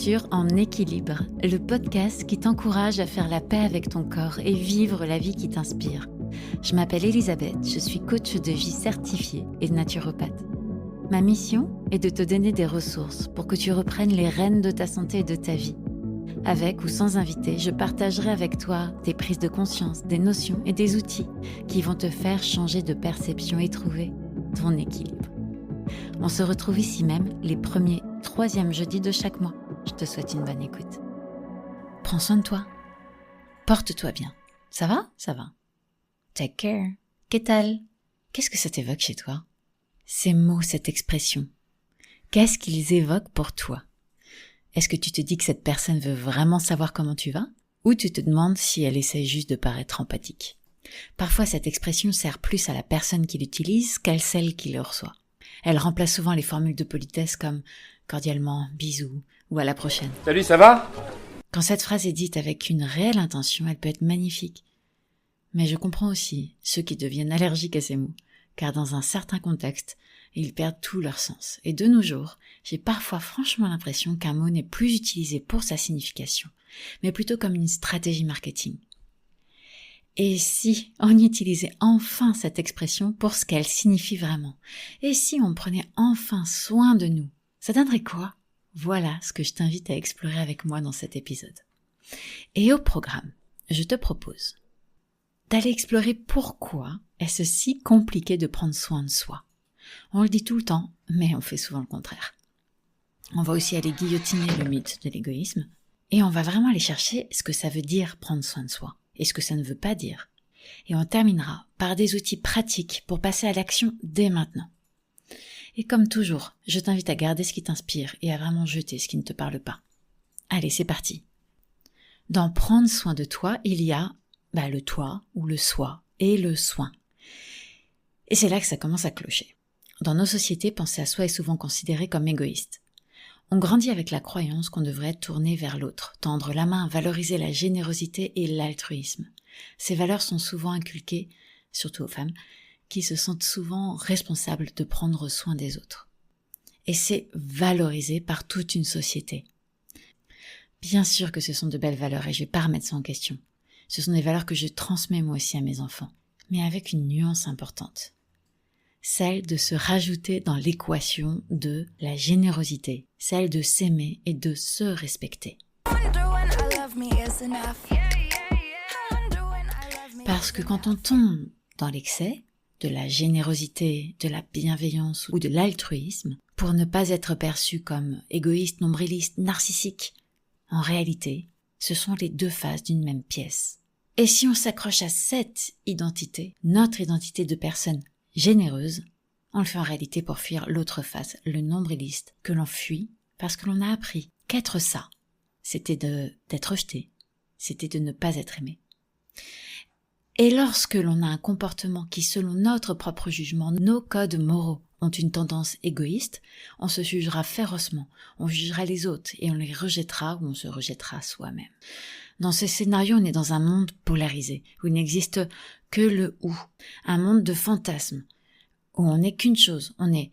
sur En équilibre, le podcast qui t'encourage à faire la paix avec ton corps et vivre la vie qui t'inspire. Je m'appelle Elisabeth, je suis coach de vie certifiée et naturopathe. Ma mission est de te donner des ressources pour que tu reprennes les rênes de ta santé et de ta vie. Avec ou sans invité, je partagerai avec toi des prises de conscience, des notions et des outils qui vont te faire changer de perception et trouver ton équilibre. On se retrouve ici même les premiers, troisièmes jeudis de chaque mois. Je te souhaite une bonne écoute. Prends soin de toi. Porte-toi bien. Ça va ? Ça va. Take care. Qu'est-ce tal ? Qu'est-ce que ça t'évoque chez toi ? Ces mots, cette expression. Qu'est-ce qu'ils évoquent pour toi ? Est-ce que tu te dis que cette personne veut vraiment savoir comment tu vas ? Ou tu te demandes si elle essaie juste de paraître empathique ? Parfois, cette expression sert plus à la personne qui l'utilise qu'à celle qui le reçoit. Elle remplace souvent les formules de politesse comme « cordialement »,« bisous » ou « à la prochaine ». Salut, ça va ? Quand cette phrase est dite avec une réelle intention, elle peut être magnifique. Mais je comprends aussi ceux qui deviennent allergiques à ces mots, car dans un certain contexte, ils perdent tout leur sens. Et de nos jours, j'ai parfois franchement l'impression qu'un mot n'est plus utilisé pour sa signification, mais plutôt comme une stratégie marketing. Et si on utilisait enfin cette expression pour ce qu'elle signifie vraiment ? Et si on prenait enfin soin de nous ? Ça donnerait quoi ? Voilà ce que je t'invite à explorer avec moi dans cet épisode. Et au programme, je te propose d'aller explorer pourquoi est-ce si compliqué de prendre soin de soi. On le dit tout le temps, mais on fait souvent le contraire. On va aussi aller guillotiner le mythe de l'égoïsme et on va vraiment aller chercher ce que ça veut dire prendre soin de soi. Et ce que ça ne veut pas dire. Et on terminera par des outils pratiques pour passer à l'action dès maintenant. Et comme toujours, je t'invite à garder ce qui t'inspire et à vraiment jeter ce qui ne te parle pas. Allez, c'est parti. Dans prendre soin de toi, il y a le toi ou le soi et le soin. Et c'est là que ça commence à clocher. Dans nos sociétés, penser à soi est souvent considéré comme égoïste. On grandit avec la croyance qu'on devrait être tourné vers l'autre, tendre la main, valoriser la générosité et l'altruisme. Ces valeurs sont souvent inculquées, surtout aux femmes, qui se sentent souvent responsables de prendre soin des autres. Et c'est valorisé par toute une société. Bien sûr que ce sont de belles valeurs et je ne vais pas remettre ça en question. Ce sont des valeurs que je transmets moi aussi à mes enfants, mais avec une nuance importante. Celle de se rajouter dans l'équation de la générosité, celle de s'aimer et de se respecter. Parce que quand on tombe dans l'excès de la générosité, de la bienveillance ou de l'altruisme, pour ne pas être perçu comme égoïste, nombriliste, narcissique, en réalité, ce sont les deux faces d'une même pièce. Et si on s'accroche à cette identité, notre identité de personne généreuse, on le fait en réalité pour fuir l'autre face, le nombriliste, que l'on fuit parce que l'on a appris qu'être ça, c'était d'être rejeté, c'était de ne pas être aimé. Et lorsque l'on a un comportement qui, selon notre propre jugement, nos codes moraux, ont une tendance égoïste, on se jugera férocement, on jugera les autres et on les rejettera ou on se rejettera soi-même. Dans ce scénario, on est dans un monde polarisé, où il n'existe que le « ou », un monde de fantasmes, où on n'est qu'une chose, on est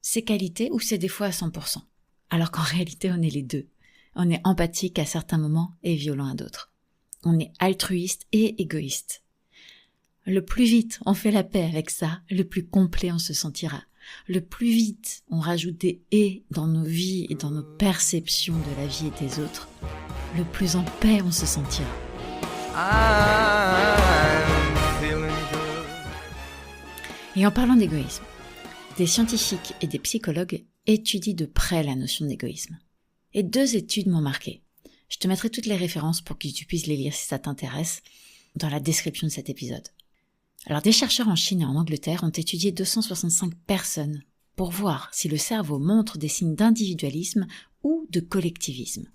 ses qualités ou ses défauts à 100%, alors qu'en réalité on est les deux. On est empathique à certains moments et violent à d'autres. On est altruiste et égoïste. Le plus vite on fait la paix avec ça, le plus complet on se sentira. Le plus vite on rajoute des « et » dans nos vies et dans nos perceptions de la vie et des autres, le plus en paix on se sentira. Et en parlant d'égoïsme, des scientifiques et des psychologues étudient de près la notion d'égoïsme. Et 2 études m'ont marqué. Je te mettrai toutes les références pour que tu puisses les lire si ça t'intéresse dans la description de cet épisode. Alors des chercheurs en Chine et en Angleterre ont étudié 265 personnes pour voir si le cerveau montre des signes d'individualisme ou de collectivisme.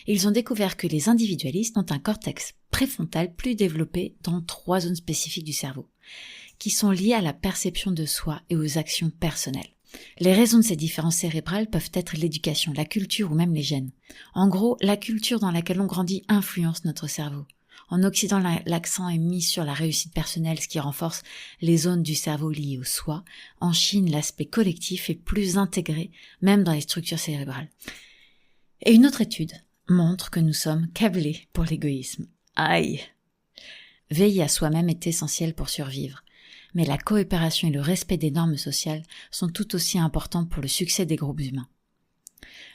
Ils ont découvert que les individualistes ont un cortex préfrontal plus développé dans 3 zones spécifiques du cerveau, qui sont liées à la perception de soi et aux actions personnelles. Les raisons de ces différences cérébrales peuvent être l'éducation, la culture ou même les gènes. En gros, la culture dans laquelle on grandit influence notre cerveau. En Occident, l'accent est mis sur la réussite personnelle, ce qui renforce les zones du cerveau liées au soi. En Chine, l'aspect collectif est plus intégré, même dans les structures cérébrales. Et une autre étude montre que nous sommes câblés pour l'égoïsme. Aïe! Veiller à soi-même est essentiel pour survivre, mais la coopération et le respect des normes sociales sont tout aussi importants pour le succès des groupes humains.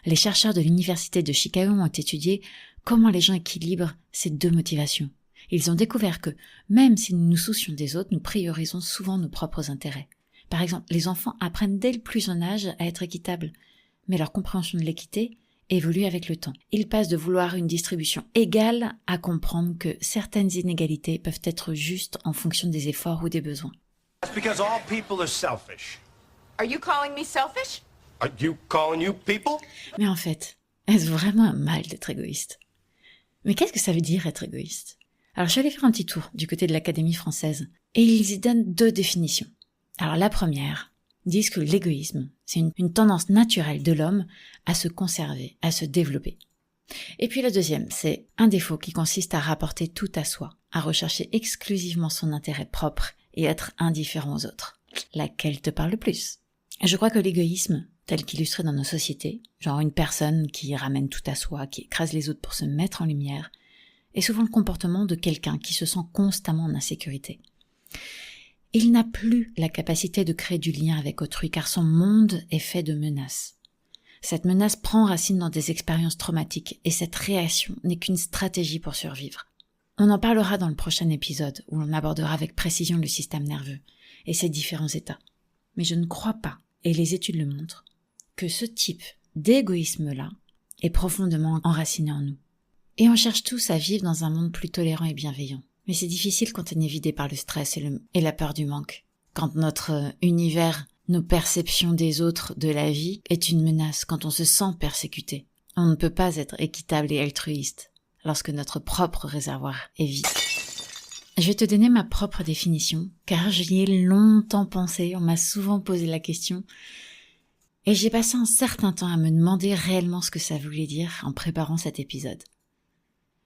Les chercheurs de l'université de Chicago ont étudié comment les gens équilibrent ces deux motivations. Ils ont découvert que, même si nous nous soucions des autres, nous priorisons souvent nos propres intérêts. Par exemple, les enfants apprennent dès le plus jeune âge à être équitables, mais leur compréhension de l'équité évolue avec le temps. Ils passent de vouloir une distribution égale à comprendre que certaines inégalités peuvent être justes en fonction des efforts ou des besoins. That's because all people are selfish. Are you calling me selfish? Are you calling you people? Mais en fait, est-ce vraiment un mal d'être égoïste? Mais qu'est-ce que ça veut dire être égoïste? Alors je suis allée faire un petit tour du côté de l'Académie française, et ils y donnent 2 définitions. Alors la première disent que l'égoïsme, c'est une tendance naturelle de l'homme à se conserver, à se développer. Et puis la deuxième, c'est un défaut qui consiste à rapporter tout à soi, à rechercher exclusivement son intérêt propre et être indifférent aux autres. Laquelle te parle le plus? Je crois que l'égoïsme, tel qu'illustré dans nos sociétés, genre une personne qui ramène tout à soi, qui écrase les autres pour se mettre en lumière, est souvent le comportement de quelqu'un qui se sent constamment en insécurité. Il n'a plus la capacité de créer du lien avec autrui car son monde est fait de menaces. Cette menace prend racine dans des expériences traumatiques et cette réaction n'est qu'une stratégie pour survivre. On en parlera dans le prochain épisode où l'on abordera avec précision le système nerveux et ses différents états. Mais je ne crois pas, et les études le montrent, que ce type d'égoïsme-là est profondément enraciné en nous. Et on cherche tous à vivre dans un monde plus tolérant et bienveillant. Mais c'est difficile quand on est vidé par le stress et la peur du manque. Quand notre univers, nos perceptions des autres, de la vie, est une menace, quand on se sent persécuté. On ne peut pas être équitable et altruiste lorsque notre propre réservoir est vide. Je vais te donner ma propre définition, car j'y ai longtemps pensé, on m'a souvent posé la question, et j'ai passé un certain temps à me demander réellement ce que ça voulait dire en préparant cet épisode.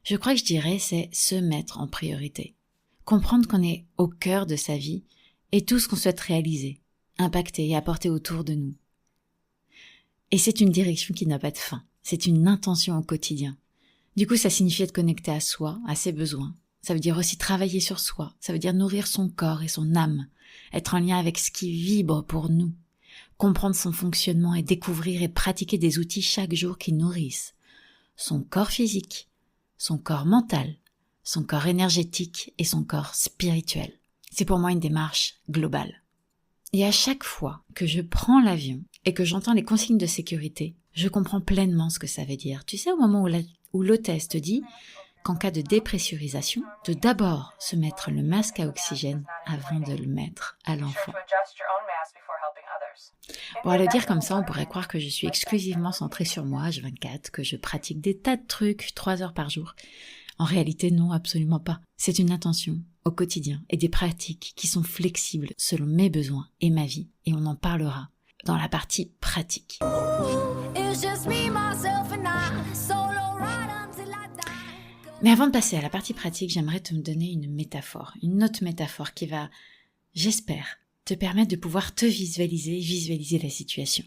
Je crois que je dirais c'est se mettre en priorité. Comprendre qu'on est au cœur de sa vie et tout ce qu'on souhaite réaliser, impacter et apporter autour de nous. Et c'est une direction qui n'a pas de fin. C'est une intention au quotidien. Du coup, ça signifie être connecté à soi, à ses besoins. Ça veut dire aussi travailler sur soi. Ça veut dire nourrir son corps et son âme. Être en lien avec ce qui vibre pour nous. Comprendre son fonctionnement et découvrir et pratiquer des outils chaque jour qui nourrissent son corps physique, son corps mental, son corps énergétique et son corps spirituel. C'est pour moi une démarche globale. Et à chaque fois que je prends l'avion et que j'entends les consignes de sécurité, je comprends pleinement ce que ça veut dire. Tu sais, au moment où l'hôtesse te dit qu'en cas de dépressurisation, de d'abord se mettre le masque à oxygène avant de le mettre à l'enfant. Bon, à le dire comme ça, on pourrait croire que je suis exclusivement centrée sur moi, H24, que je pratique des tas de trucs 3 heures par jour. En réalité, non, absolument pas. C'est une intention au quotidien et des pratiques qui sont flexibles selon mes besoins et ma vie. Et on en parlera dans la partie pratique. Mais avant de passer à la partie pratique, j'aimerais te donner une autre métaphore qui va, j'espère, te permettre de pouvoir te visualiser la situation.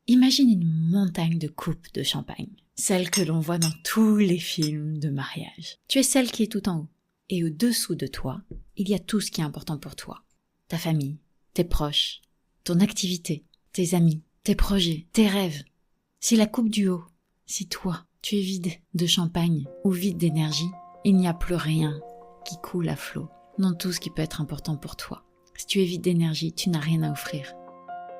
Imagine une montagne de coupes de champagne, celle que l'on voit dans tous les films de mariage. Tu es celle qui est tout en haut. Et au-dessous de toi, il y a tout ce qui est important pour toi. Ta famille, tes proches, ton activité, tes amis, tes projets, tes rêves. Si la coupe du haut, si toi, tu es vide de champagne ou vide d'énergie, il n'y a plus rien qui coule à flot dans tout ce qui peut être important pour toi. Si tu es vide d'énergie, tu n'as rien à offrir.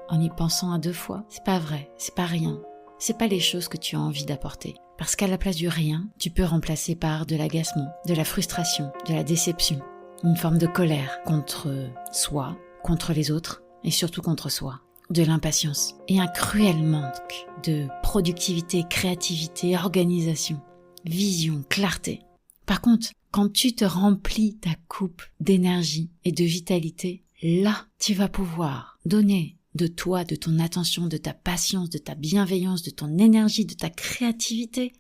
En y pensant à 2 fois, c'est pas vrai, c'est pas rien. C'est pas les choses que tu as envie d'apporter. Parce qu'à la place du rien, tu peux remplacer par de l'agacement, de la frustration, de la déception, une forme de colère contre soi, contre les autres et surtout contre soi, de l'impatience et un cruel manque de productivité, créativité, organisation, vision, clarté. Par contre, quand tu te remplis ta coupe d'énergie et de vitalité, là, tu vas pouvoir donner de toi, de ton attention, de ta patience, de ta bienveillance, de ton énergie, de ta créativité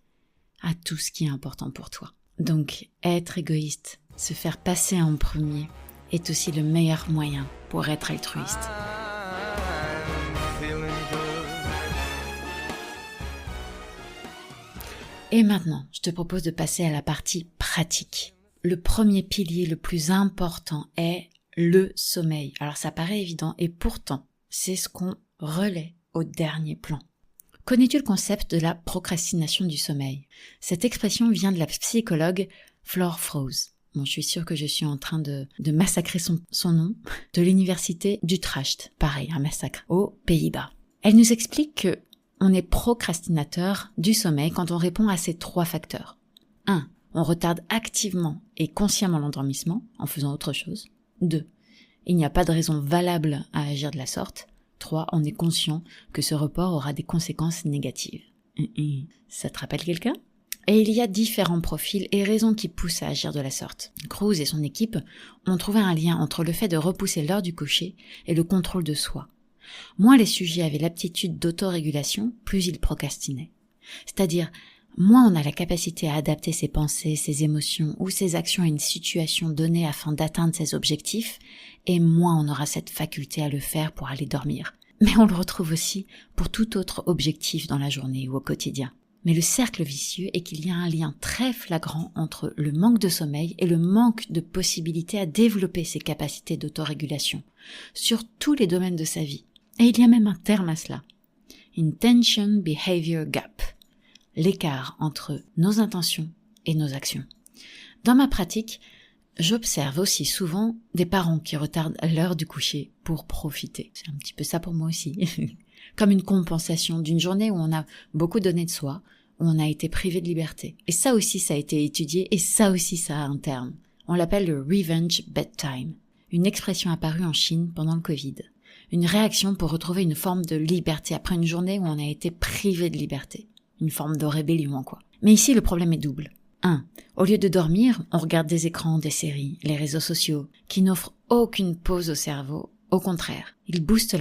à tout ce qui est important pour toi. Donc, être égoïste, se faire passer en premier, est aussi le meilleur moyen pour être altruiste. Et maintenant, je te propose de passer à la partie pratique. Le premier pilier le plus important est le sommeil. Alors ça paraît évident et pourtant, c'est ce qu'on relaie au dernier plan. Connais-tu le concept de la procrastination du sommeil? Cette expression vient de la psychologue Flor Froese. Bon, je suis sûre que je suis en train de massacrer son nom, de l'université d'Utrecht. Pareil, un massacre, aux Pays-Bas. Elle nous explique que on est procrastinateur du sommeil quand on répond à ces 3 facteurs. 1. On retarde activement et consciemment l'endormissement en faisant autre chose. 2. Il n'y a pas de raison valable à agir de la sorte. 3. On est conscient que ce report aura des conséquences négatives. Ça te rappelle quelqu'un? Et il y a différents profils et raisons qui poussent à agir de la sorte. Cruz et son équipe ont trouvé un lien entre le fait de repousser l'heure du coucher et le contrôle de soi. Moins les sujets avaient l'aptitude d'autorégulation, plus ils procrastinaient. C'est-à-dire, moins on a la capacité à adapter ses pensées, ses émotions ou ses actions à une situation donnée afin d'atteindre ses objectifs, et moins on aura cette faculté à le faire pour aller dormir. Mais on le retrouve aussi pour tout autre objectif dans la journée ou au quotidien. Mais le cercle vicieux est qu'il y a un lien très flagrant entre le manque de sommeil et le manque de possibilité à développer ses capacités d'autorégulation sur tous les domaines de sa vie. Et il y a même un terme à cela. Intention Behavior Gap. L'écart entre nos intentions et nos actions. Dans ma pratique, j'observe aussi souvent des parents qui retardent l'heure du coucher pour profiter. C'est un petit peu ça pour moi aussi. Comme une compensation d'une journée où on a beaucoup donné de soi, où on a été privé de liberté. Et ça aussi, ça a été étudié, et ça aussi, ça a un terme. On l'appelle le revenge bedtime, une expression apparue en Chine pendant le Covid. Une réaction pour retrouver une forme de liberté après une journée où on a été privé de liberté. Une forme de rébellion, quoi. Mais ici, le problème est double. 1. Au lieu de dormir, on regarde des écrans, des séries, les réseaux sociaux, qui n'offrent aucune pause au cerveau. Au contraire, ils boostent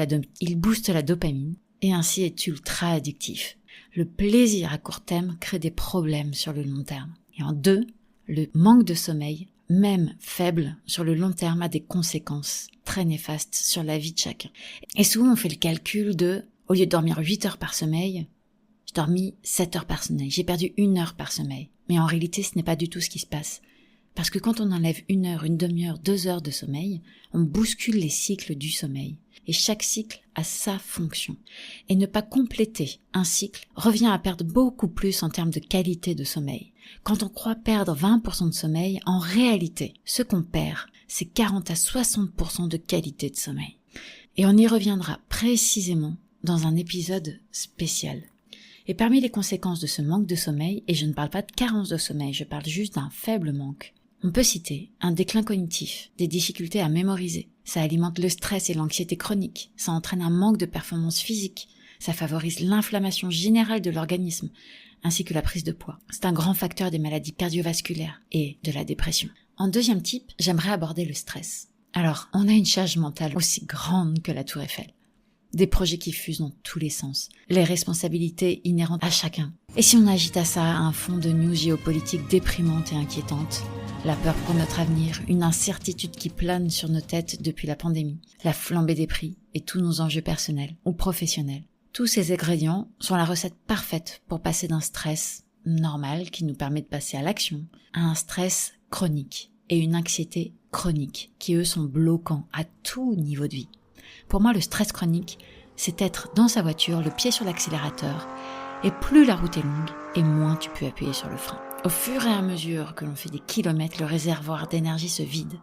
la dopamine, et ainsi est ultra addictif. Le plaisir à court terme crée des problèmes sur le long terme. Et en 2, le manque de sommeil, même faible sur le long terme, a des conséquences très néfastes sur la vie de chacun. Et souvent on fait le calcul de, au lieu de dormir 8 heures par sommeil, j'ai dormi 7 heures par sommeil, j'ai perdu 1 heure par sommeil. Mais en réalité ce n'est pas du tout ce qui se passe. Parce que quand on enlève 1 heure, une demi-heure, 2 heures de sommeil, on bouscule les cycles du sommeil. Et chaque cycle a sa fonction. Et ne pas compléter un cycle revient à perdre beaucoup plus en termes de qualité de sommeil. Quand on croit perdre 20% de sommeil, en réalité, ce qu'on perd, c'est 40 à 60% de qualité de sommeil. Et on y reviendra précisément dans un épisode spécial. Et parmi les conséquences de ce manque de sommeil, et je ne parle pas de carence de sommeil, je parle juste d'un faible manque, on peut citer un déclin cognitif, des difficultés à mémoriser. Ça alimente le stress et l'anxiété chronique. Ça entraîne un manque de performance physique. Ça favorise l'inflammation générale de l'organisme, ainsi que la prise de poids. C'est un grand facteur des maladies cardiovasculaires et de la dépression. En deuxième type, j'aimerais aborder le stress. Alors, on a une charge mentale aussi grande que la Tour Eiffel. Des projets qui fusent dans tous les sens. Les responsabilités inhérentes à chacun. Et si on agite à ça un fond de news géopolitique déprimante et inquiétante, la peur pour notre avenir, une incertitude qui plane sur nos têtes depuis la pandémie, la flambée des prix et tous nos enjeux personnels ou professionnels. Tous ces ingrédients sont la recette parfaite pour passer d'un stress normal qui nous permet de passer à l'action à un stress chronique et une anxiété chronique qui eux sont bloquants à tout niveau de vie. Pour moi, le stress chronique, c'est être dans sa voiture, le pied sur l'accélérateur, et plus la route est longue, et moins tu peux appuyer sur le frein. Au fur et à mesure que l'on fait des kilomètres, le réservoir d'énergie se vide.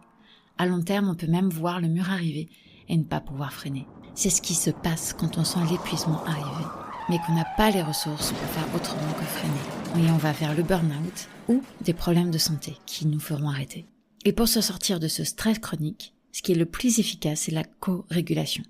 À long terme, on peut même voir le mur arriver et ne pas pouvoir freiner. C'est ce qui se passe quand on sent l'épuisement arriver, mais qu'on n'a pas les ressources pour faire autrement que freiner. Et on va vers le burn-out ou des problèmes de santé qui nous feront arrêter. Et pour se sortir de ce stress chronique, ce qui est le plus efficace, c'est la co-régulation.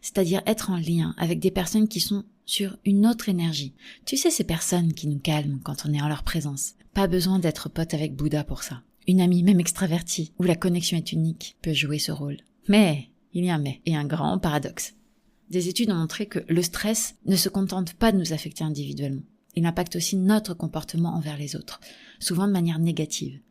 C'est-à-dire être en lien avec des personnes qui sont sur une autre énergie. Tu sais, ces personnes qui nous calment quand on est en leur présence. Pas besoin d'être pote avec Bouddha pour ça. Une amie, même extravertie, où la connexion est unique, peut jouer ce rôle. Mais, il y a un mais, et un grand paradoxe. Des études ont montré que le stress ne se contente pas de nous affecter individuellement. Il impacte aussi notre comportement envers les autres, souvent de manière négative.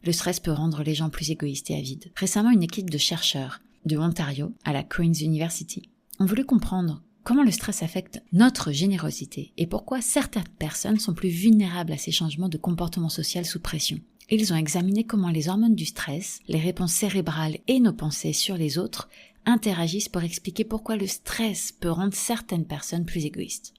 Le stress peut rendre les gens plus égoïstes et avides. Récemment, une équipe de chercheurs de Ontario, à la Queen's University, ont voulu comprendre comment le stress affecte notre générosité et pourquoi certaines personnes sont plus vulnérables à ces changements de comportement social sous pression. Ils ont examiné comment les hormones du stress, les réponses cérébrales et nos pensées sur les autres interagissent pour expliquer pourquoi le stress peut rendre certaines personnes plus égoïstes.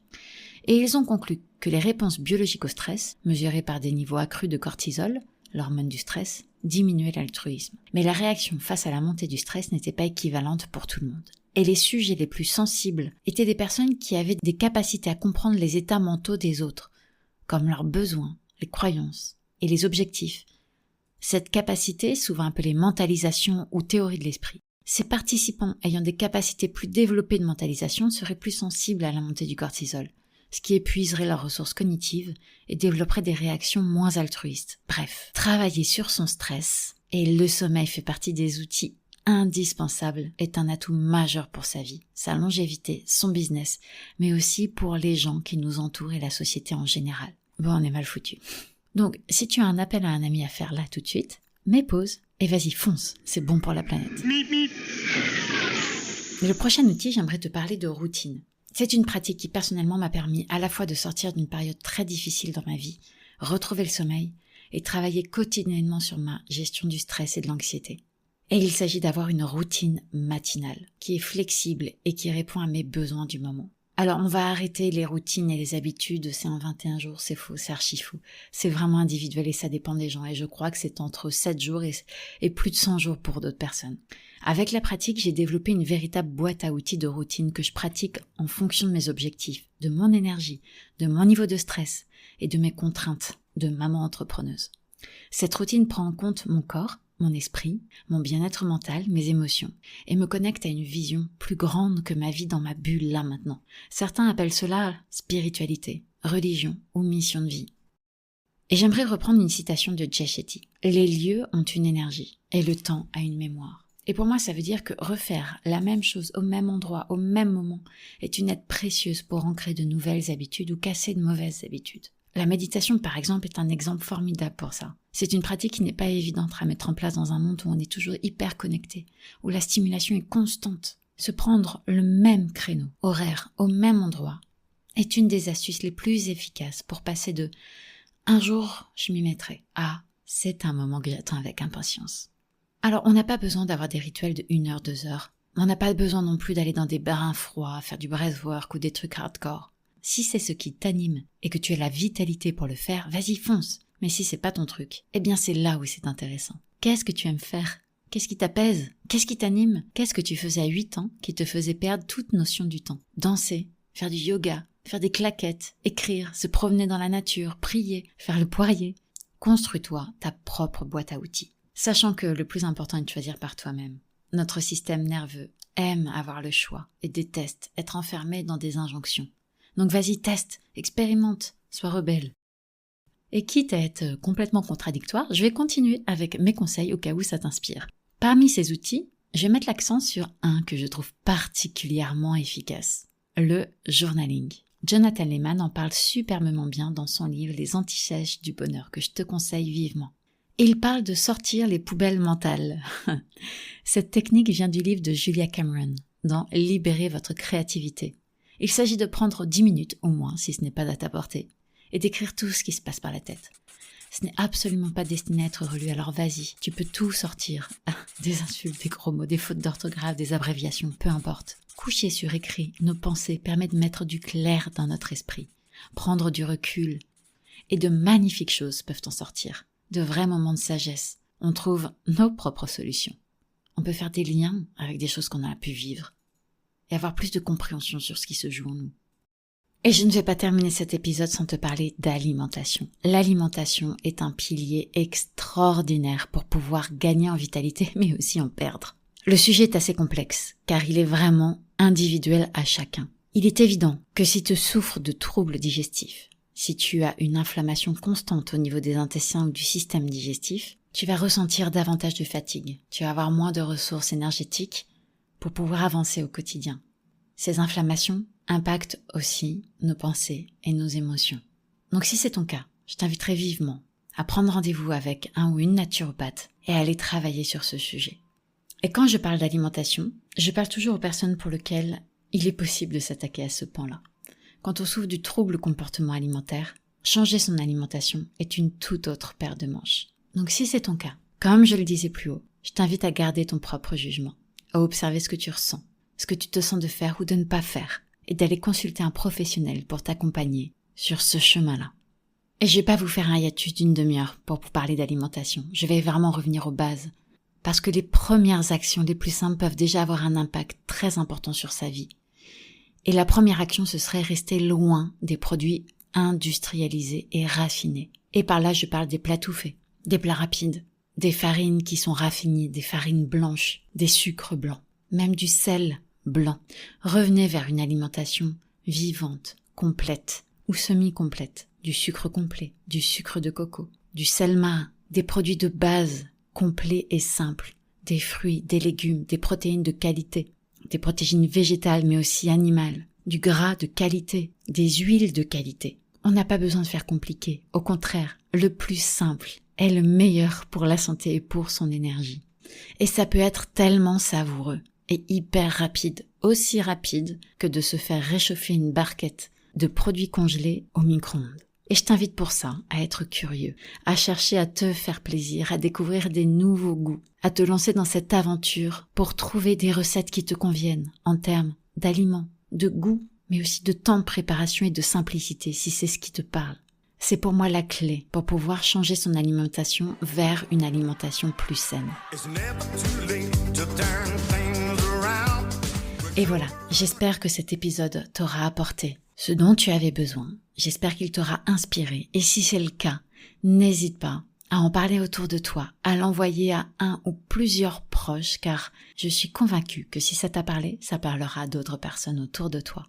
Et ils ont conclu que les réponses biologiques au stress, mesurées par des niveaux accrus de cortisol, l'hormone du stress, diminuaient l'altruisme. Mais la réaction face à la montée du stress n'était pas équivalente pour tout le monde. Et les sujets les plus sensibles étaient des personnes qui avaient des capacités à comprendre les états mentaux des autres, comme leurs besoins, les croyances et les objectifs. Cette capacité, souvent appelée mentalisation ou théorie de l'esprit. Ces participants ayant des capacités plus développées de mentalisation seraient plus sensibles à la montée du cortisol, ce qui épuiserait leurs ressources cognitives et développerait des réactions moins altruistes. Bref, travailler sur son stress, et le sommeil fait partie des outils indispensables, est un atout majeur pour sa vie, sa longévité, son business, mais aussi pour les gens qui nous entourent et la société en général. Bon, on est mal foutu. Donc, si tu as un appel à un ami à faire là tout de suite, mets pause et vas-y, fonce, c'est bon pour la planète. Le prochain outil, j'aimerais te parler de routine. C'est une pratique qui personnellement m'a permis à la fois de sortir d'une période très difficile dans ma vie, retrouver le sommeil et travailler quotidiennement sur ma gestion du stress et de l'anxiété. Et il s'agit d'avoir une routine matinale qui est flexible et qui répond à mes besoins du moment. Alors on va arrêter les routines et les habitudes, c'est en 21 jours, c'est faux, c'est archi faux. C'est vraiment individuel et ça dépend des gens et je crois que c'est entre 7 jours et plus de 100 jours pour d'autres personnes. Avec la pratique, j'ai développé une véritable boîte à outils de routine que je pratique en fonction de mes objectifs, de mon énergie, de mon niveau de stress et de mes contraintes de maman entrepreneuse. Cette routine prend en compte mon corps, mon esprit, mon bien-être mental, mes émotions, et me connecte à une vision plus grande que ma vie dans ma bulle là maintenant. Certains appellent cela spiritualité, religion ou mission de vie. Et j'aimerais reprendre une citation de Jay Shetty. Les lieux ont une énergie, et le temps a une mémoire. Et pour moi, ça veut dire que refaire la même chose au même endroit, au même moment, est une aide précieuse pour ancrer de nouvelles habitudes ou casser de mauvaises habitudes. La méditation, par exemple, est un exemple formidable pour ça. C'est une pratique qui n'est pas évidente à mettre en place dans un monde où on est toujours hyper connecté, où la stimulation est constante. Se prendre le même créneau, horaire, au même endroit, est une des astuces les plus efficaces pour passer de « un jour, je m'y mettrai » à « c'est un moment que j'attends avec impatience ». Alors, on n'a pas besoin d'avoir des rituels de 1 heure, 2 heures. On n'a pas besoin non plus d'aller dans des bains froids, faire du breathwork ou des trucs hardcore. Si c'est ce qui t'anime et que tu as la vitalité pour le faire, vas-y, fonce. Mais si c'est pas ton truc, eh bien c'est là où c'est intéressant. Qu'est-ce que tu aimes faire? Qu'est-ce qui t'apaise? Qu'est-ce qui t'anime? Qu'est-ce que tu faisais à 8 ans qui te faisait perdre toute notion du temps? Danser, faire du yoga, faire des claquettes, écrire, se promener dans la nature, prier, faire le poirier. Construis-toi ta propre boîte à outils. Sachant que le plus important est de choisir par toi-même. Notre système nerveux aime avoir le choix et déteste être enfermé dans des injonctions. Donc vas-y, teste, expérimente, sois rebelle. Et quitte à être complètement contradictoire, je vais continuer avec mes conseils au cas où ça t'inspire. Parmi ces outils, je vais mettre l'accent sur un que je trouve particulièrement efficace, le journaling. Jonathan Lehman en parle superbement bien dans son livre Les antisèches du bonheur, que je te conseille vivement. Il parle de sortir les poubelles mentales. Cette technique vient du livre de Julia Cameron, dans Libérer votre créativité. Il s'agit de prendre 10 minutes, au moins, si ce n'est pas à ta portée, et d'écrire tout ce qui se passe par la tête. Ce n'est absolument pas destiné à être relu, alors vas-y, tu peux tout sortir. Des insultes, des gros mots, des fautes d'orthographe, des abréviations, peu importe. Coucher sur écrit nos pensées permet de mettre du clair dans notre esprit, prendre du recul, et de magnifiques choses peuvent en sortir. De vrais moments de sagesse. On trouve nos propres solutions. On peut faire des liens avec des choses qu'on a pu vivre et avoir plus de compréhension sur ce qui se joue en nous. Et je ne vais pas terminer cet épisode sans te parler d'alimentation. L'alimentation est un pilier extraordinaire pour pouvoir gagner en vitalité, mais aussi en perdre. Le sujet est assez complexe, car il est vraiment individuel à chacun. Il est évident que si tu souffres de troubles digestifs, si tu as une inflammation constante au niveau des intestins ou du système digestif, tu vas ressentir davantage de fatigue. Tu vas avoir moins de ressources énergétiques pour pouvoir avancer au quotidien. Ces inflammations impactent aussi nos pensées et nos émotions. Donc si c'est ton cas, je t'inviterai vivement à prendre rendez-vous avec un ou une naturopathe et à aller travailler sur ce sujet. Et quand je parle d'alimentation, je parle toujours aux personnes pour lesquelles il est possible de s'attaquer à ce pan-là. Quand on souffre du trouble comportement alimentaire, changer son alimentation est une toute autre paire de manches. Donc si c'est ton cas, comme je le disais plus haut, je t'invite à garder ton propre jugement, à observer ce que tu ressens, ce que tu te sens de faire ou de ne pas faire, et d'aller consulter un professionnel pour t'accompagner sur ce chemin-là. Et je vais pas vous faire un hiatus d'une demi-heure pour vous parler d'alimentation. Je vais vraiment revenir aux bases. Parce que les premières actions les plus simples peuvent déjà avoir un impact très important sur sa vie. Et la première action, ce serait rester loin des produits industrialisés et raffinés. Et par là, je parle des plats tout faits, des plats rapides, des farines qui sont raffinées, des farines blanches, des sucres blancs, même du sel blanc. Revenez vers une alimentation vivante, complète ou semi-complète, du sucre complet, du sucre de coco, du sel marin, des produits de base complets et simples, des fruits, des légumes, des protéines de qualité, des protéines végétales mais aussi animales, du gras de qualité, des huiles de qualité. On n'a pas besoin de faire compliqué. Au contraire, le plus simple est le meilleur pour la santé et pour son énergie. Et ça peut être tellement savoureux et hyper rapide, aussi rapide que de se faire réchauffer une barquette de produits congelés au micro-ondes. Et je t'invite pour ça à être curieux, à chercher à te faire plaisir, à découvrir des nouveaux goûts, à te lancer dans cette aventure pour trouver des recettes qui te conviennent en termes d'aliments, de goût, mais aussi de temps de préparation et de simplicité si c'est ce qui te parle. C'est pour moi la clé pour pouvoir changer son alimentation vers une alimentation plus saine. Et voilà, j'espère que cet épisode t'aura apporté ce dont tu avais besoin. J'espère qu'il t'aura inspiré. Et si c'est le cas, n'hésite pas à en parler autour de toi, à l'envoyer à un ou plusieurs proches, car je suis convaincue que si ça t'a parlé, ça parlera à d'autres personnes autour de toi.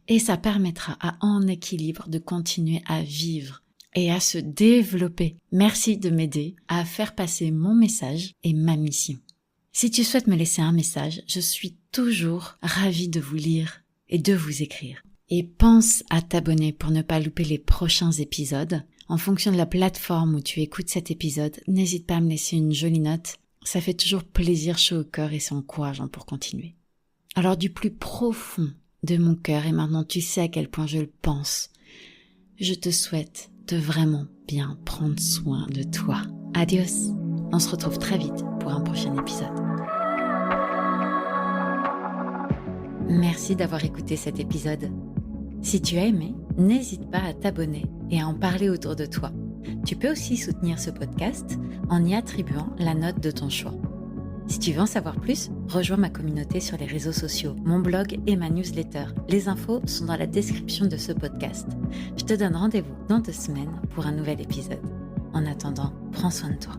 Et ça permettra à En Équilibre de continuer à vivre et à se développer. Merci de m'aider à faire passer mon message et ma mission. Si tu souhaites me laisser un message, je suis toujours ravie de vous lire et de vous écrire. Et pense à t'abonner pour ne pas louper les prochains épisodes. En fonction de la plateforme où tu écoutes cet épisode, n'hésite pas à me laisser une jolie note. Ça fait toujours plaisir, chaud au cœur et c'est encourageant pour continuer. Alors du plus profond de mon cœur, et maintenant tu sais à quel point je le pense, je te souhaite de vraiment bien prendre soin de toi. Adios. On se retrouve très vite pour un prochain épisode. Merci d'avoir écouté cet épisode. Si tu as aimé, n'hésite pas à t'abonner et à en parler autour de toi. Tu peux aussi soutenir ce podcast en y attribuant la note de ton choix. Si tu veux en savoir plus, rejoins ma communauté sur les réseaux sociaux, mon blog et ma newsletter. Les infos sont dans la description de ce podcast. Je te donne rendez-vous dans 2 semaines pour un nouvel épisode. En attendant, prends soin de toi.